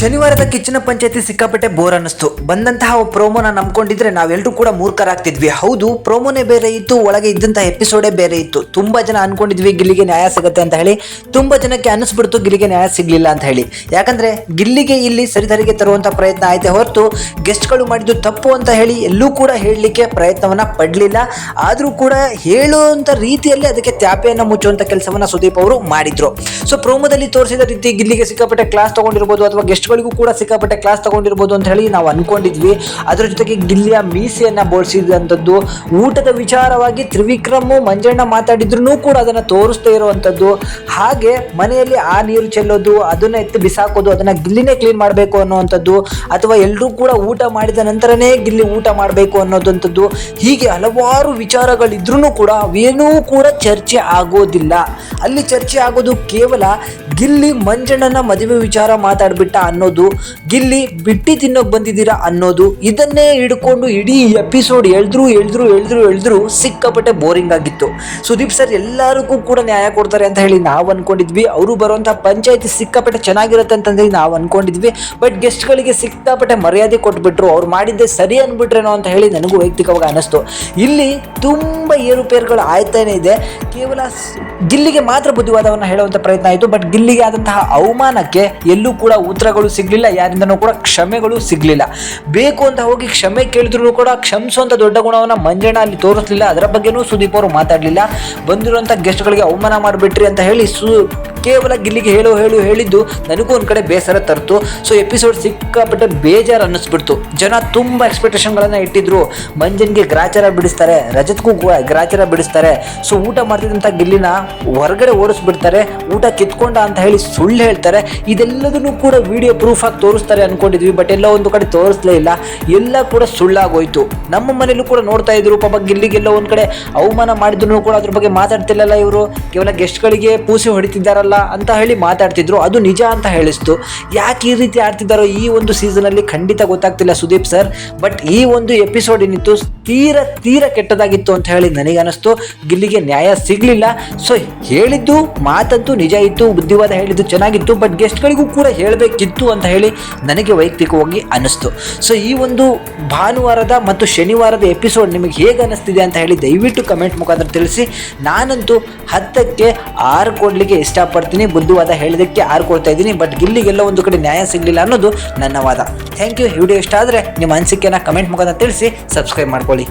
ಶನಿವಾರದ ಕಿಚ್ಚನ ಪಂಚಾಯತಿ ಸಿಕ್ಕಾಪಟ್ಟೆ ಬೋರ್ ಅನ್ನಿಸ್ತು. ಬಂದಂತಹ ಪ್ರೋಮೋನ ನಂಬ್ಕೊಂಡಿದ್ರೆ ನಾವೆಲ್ಲರೂ ಕೂಡ ಮೂರ್ಖರಾಗ್ತಿದ್ವಿ. ಹೌದು, ಪ್ರೋಮೋನೇ ಬೇರೆ ಇತ್ತು, ಒಳಗೆ ಇದ್ದಂತಹ ಎಪಿಸೋಡೇ ಬೇರೆ ಇತ್ತು. ತುಂಬಾ ಜನ ಅನ್ಕೊಂಡಿದ್ವಿ ಗಿಲ್ಲಿಗೆ ನ್ಯಾಯ ಸಿಗುತ್ತೆ ಅಂತ ಹೇಳಿ. ತುಂಬಾ ಜನಕ್ಕೆ ಅನಿಸ್ಬಿಡ್ತು ಗಿಲ್ಲಿಗೆ ನ್ಯಾಯ ಸಿಗ್ಲಿಲ್ಲ ಅಂತ ಹೇಳಿ. ಯಾಕಂದ್ರೆ ಗಿಲ್ಲಿಗೆ ಇಲ್ಲಿ ಸರಿದಾರಿಗೆ ತರುವಂತ ಪ್ರಯತ್ನ ಆಯ್ತೆ ಹೊರತು ಗೆಸ್ಟ್ಗಳು ಮಾಡಿದ್ದು ತಪ್ಪು ಅಂತ ಹೇಳಿ ಎಲ್ಲೂ ಕೂಡ ಹೇಳಲಿಕ್ಕೆ ಪ್ರಯತ್ನವನ್ನ ಪಡಲಿಲ್ಲ. ಆದ್ರೂ ಕೂಡ ಹೇಳುವಂತ ರೀತಿಯಲ್ಲಿ ಅದಕ್ಕೆ ತ್ಯಾಪೆಯನ್ನ ಮುಚ್ಚುವಂತ ಕೆಲಸವನ್ನ ಸುದೀಪ್ ಅವರು ಮಾಡಿದ್ರು. ಸೊ ಪ್ರೋಮೋದಲ್ಲಿ ತೋರಿಸಿದ ರೀತಿ ಗಿಲ್ಲಿಗೆ ಸಿಕ್ಕಾಪಟ್ಟೆ ಕ್ಲಾಸ್ ತಗೊಂಡಿರ್ಬೋದು ಅಥವಾ ಗೆಸ್ಟ್ಗಳಿಗೂ ಕೂಡ ಸಿಕ್ಕಾಪಟ್ಟೆ ಕ್ಲಾಸ್ ತಗೊಂಡಿರ್ಬೋದು ಅಂತ ಹೇಳಿ ನಾವು ಅನ್ಕೊಂಡಿದ್ವಿ. ಅದರ ಜೊತೆಗೆ ಗಿಲ್ಲಿಯ ಮೀಸೆಯನ್ನ ಬೋಳಿಸಿದಂಥದ್ದು, ಊಟದ ವಿಚಾರವಾಗಿ ತ್ರಿವಿಕ್ರಮ್ ಮಂಜಣ್ಣ ಮಾತಾಡಿದ್ರು ಕೂಡ ಅದನ್ನ ತೋರಿಸ್ತಾ ಇರುವಂತದ್ದು, ಹಾಗೆ ಮನೆಯಲ್ಲಿ ಆ ನೀರು ಚೆಲ್ಲೋದು, ಅದನ್ನ ಎತ್ತಿ ಬಿಸಾಕೋದು, ಅದನ್ನ ಗಿಲ್ಲಿನೇ ಕ್ಲೀನ್ ಮಾಡಬೇಕು ಅನ್ನುವಂಥದ್ದು, ಅಥವಾ ಎಲ್ಲರೂ ಕೂಡ ಊಟ ಮಾಡಿದ ನಂತರನೇ ಗಿಲ್ಲಿ ಊಟ ಮಾಡಬೇಕು ಅನ್ನೋದಂಥದ್ದು, ಹೀಗೆ ಹಲವಾರು ವಿಚಾರಗಳಿದ್ರೂ ಕೂಡ ಅವೇನೂ ಕೂಡ ಚರ್ಚೆ ಆಗೋದಿಲ್ಲ. ಅಲ್ಲಿ ಚರ್ಚೆ ಆಗೋದು ಕೇವಲ ಗಿಲ್ಲಿ ಮಂಜಣ್ಣನ ಮದುವೆ ವಿಚಾರ ಮಾತಾಡ್ಬಿಟ್ಟ ಅನ್ನೋದು, ಗಿಲ್ಲಿ ಬಿಟ್ಟಿ ತಿನ್ನೋಕ್ ಬಂದಿದ್ದೀರಾ ಅನ್ನೋದು, ಇದನ್ನೇ ಹಿಡ್ಕೊಂಡು ಇಡೀ ಎಪಿಸೋಡ್ ಎಳ್ದ್ರು ಸಿಕ್ಕಾಪಟ್ಟೆ ಬೋರಿಂಗ್ ಆಗಿತ್ತು. ಸುದೀಪ್ ಸರ್ ಎಲ್ಲರಿಗೂ ಕೂಡ ನ್ಯಾಯ ಕೊಡ್ತಾರೆ ಅಂತ ಹೇಳಿ ನಾವು ಅನ್ಕೊಂಡಿದ್ವಿ. ಅವರು ಬರುವಂತಹ ಪಂಚಾಯತಿ ಸಿಕ್ಕಾಪಟ್ಟೆ ಚೆನ್ನಾಗಿರುತ್ತೆ ಅಂತಂದ್ರೆ ನಾವು ಅನ್ಕೊಂಡಿದ್ವಿ. ಬಟ್ ಗೆಸ್ಟ್ಗಳಿಗೆ ಸಿಕ್ಕಾಪಟ್ಟೆ ಮರ್ಯಾದೆ ಕೊಟ್ಬಿಟ್ರು. ಅವ್ರು ಮಾಡಿದ್ದೆ ಸರಿ ಅನ್ಬಿಟ್ರೇನೋ ಅಂತ ಹೇಳಿ ನನಗೂ ವೈಯಕ್ತಿಕವಾಗಿ ಅನಿಸ್ತು. ಇಲ್ಲಿ ತುಂಬಾ ಏರುಪೇರುಗಳು ಆಯ್ತಾನೆ ಇದೆ. ಕೇವಲ ಗಿಲ್ಲಿಗೆ ಮಾತ್ರ ಬುದ್ಧಿವಾದವನ್ನು ಹೇಳುವಂತ ಪ್ರಯತ್ನ ಆಯಿತು. ಬಟ್ ಗಿಲ್ಲಿಗೆ ಆದಂತಹ ಅವಮಾನಕ್ಕೆ ಎಲ್ಲೂ ಕೂಡ ಉತ್ತರಗಳು ಸಿಗ್ಲಿಲ್ಲ, ಯಾರಿಂದನೂ ಕೂಡ ಕ್ಷಮೆಗಳು ಸಿಗ್ಲಿಲ್ಲ. ಬೇಕು ಅಂತ ಹೋಗಿ ಕ್ಷಮೆ ಕೇಳಿದ್ರು ಕೂಡ ಕ್ಷಮಿಸುವಂತ ದೊಡ್ಡ ಗುಣವನ್ನ ಮಂಜಣ್ಣ ಅಲ್ಲಿ ತೋರಿಸಲಿಲ್ಲ. ಅದರ ಬಗ್ಗೆನೂ ಸುದೀಪ್ ಅವರು ಮಾತಾಡಲಿಲ್ಲ. ಬಂದಿರುವಂತ ಗೆಸ್ಟ್ಗಳಿಗೆ ಅವಮಾನ ಮಾಡಿಬಿಟ್ರಿ ಅಂತ ಹೇಳಿ ಕೇವಲ ಗಿಲ್ಲಿಗೆ ಹೇಳಿದ್ದು ನನಗೂ ಒಂದ್ ಕಡೆ ಬೇಸರ ತರ್ತು. ಸೊ ಎಪಿಸೋಡ್ ಸಿಕ್ಕಾಪಟ್ಟೆ ಬೇಜಾರು ಅನ್ನಿಸ್ಬಿಡ್ತು. ಜನ ತುಂಬಾ ಎಕ್ಸ್ಪೆಕ್ಟೇಷನ್ಗಳನ್ನ ಇಟ್ಟಿದ್ರು. ಮಂಜನ್ಗೆ ಗ್ರಾಚಾರ ಬಿಡಿಸ್ತಾರೆ, ರಜತ್ಗೂ ಗ್ರಾಚಾರ ಬಿಡಿಸ್ತಾರೆ. ಸೊ ಊಟ ಮಾಡ್ತಿದ್ದಂಥ ಗಿಲ್ಲಿನ ಹೊರಗಡೆ ಓಡಿಸ್ಬಿಡ್ತಾರೆ, ಊಟ ಕಿತ್ಕೊಂಡ ಅಂತ ಹೇಳಿ ಸುಳ್ಳು ಹೇಳ್ತಾರೆ. ಇದೆಲ್ಲದನ್ನು ಕೂಡ ವಿಡಿಯೋ ಪ್ರೂಫ್ ಆಗಿ ತೋರಿಸ್ತಾರೆ ಅನ್ಕೊಂಡಿದ್ವಿ. ಬಟ್ ಎಲ್ಲ ಒಂದು ಕಡೆ ತೋರಿಸ್ಲೇ ಇಲ್ಲ, ಎಲ್ಲ ಕೂಡ ಸುಳ್ಳಾಗೋಯ್ತು. ನಮ್ಮ ಮನೇಲೂ ಕೂಡ ನೋಡ್ತಾ ಇದ್ರು, ಪಾಪ ಗಿಲ್ಲಿಗೆಲ್ಲ ಒಂದ್ ಕಡೆ ಅವಮಾನ ಮಾಡಿದ್ರು ಕೂಡ ಅದ್ರ ಬಗ್ಗೆ ಮಾತಾಡ್ತಿಲ್ಲಲ್ಲ ಇವರು, ಕೇವಲ ಗೆಸ್ಟ್ಗಳಿಗೆ ಪೂಸಿ ಹೊಡಿತಿದ್ದಾರಲ್ಲ ಅಂತ ಹೇಳಿ ಮಾತಾಡ್ತಿದ್ರು. ಅದು ನಿಜ ಅಂತ ಹೇಳಿಸ್ತು. ಯಾಕೆ ಈ ರೀತಿ ಆಡ್ತಿದ್ದಾರೋ ಈ ಒಂದು ಸೀಸನ್ ಅಲ್ಲಿ ಖಂಡಿತ ಗೊತ್ತಾಗ್ತಿಲ್ಲ ಸುದೀಪ್ ಸರ್. ಬಟ್ ಈ ಒಂದು ಎಪಿಸೋಡ್ ಏನಿತ್ತು ತೀರ ಕೆಟ್ಟದಾಗಿತ್ತು ಅಂತ ಹೇಳಿ ನನಗೆ ಅನಿಸ್ತು. ಗಿಲ್ಲಿಗೆ ನ್ಯಾಯ ಸಿಗ್ಲಿಲ್ಲ. ಸೊ ಹೇಳಿದ್ದು ಮಾತಂತೂ ನಿಜ ಇತ್ತು, ಬುದ್ಧಿವಾದ ಹೇಳಿದ್ದು ಚೆನ್ನಾಗಿತ್ತು. ಬಟ್ ಗೆಸ್ಟ್ಗಳಿಗೂ ಕೂಡ ಹೇಳಬೇಕಿತ್ತು ಅಂತ ಹೇಳಿ ನನಗೆ ವೈಯಕ್ತಿಕವಾಗಿ ಅನಿಸ್ತು. ಸೊ ಈ ಒಂದು ಭಾನುವಾರದ ಮತ್ತು ಶನಿವಾರದ ಎಪಿಸೋಡ್ ನಿಮಗೆ ಹೇಗೆ ಅನಿಸ್ತಿದೆ ಅಂತ ಹೇಳಿ ದಯವಿಟ್ಟು ಕಮೆಂಟ್ ಮುಖಾಂತರ ತಿಳಿಸಿ. ನಾನಂತೂ 10ಕ್ಕೆ 6 ಕೊಡ್ಲಿಕ್ಕೆ ಇಷ್ಟಪಡ್ತೀನಿ. ಬುದ್ಧಿವಾದ ಹೇಳಿದಕ್ಕೆ 6 ಕೊಡ್ತಾ ಇದ್ದೀನಿ. ಬಟ್ ಗಿಲ್ಲಿಗೆಲ್ಲ ಒಂದು ಕಡೆ ನ್ಯಾಯ ಸಿಗಲಿಲ್ಲ ಅನ್ನೋದು ನನ್ನ ವಾದ. Thank you. ವಿಡಿಯೋ ಇಷ್ಟ ಆದರೆ ನಿಮ್ಮ ಅನಿಸಿಕೆಯನ್ನು ಕಮೆಂಟ್ ಮುಖಾಂತರ ತಿಳಿಸಿ. ಸಬ್ಸ್ಕ್ರೈಬ್ ಮಾಡ್ಕೊಳ್ಳಿ.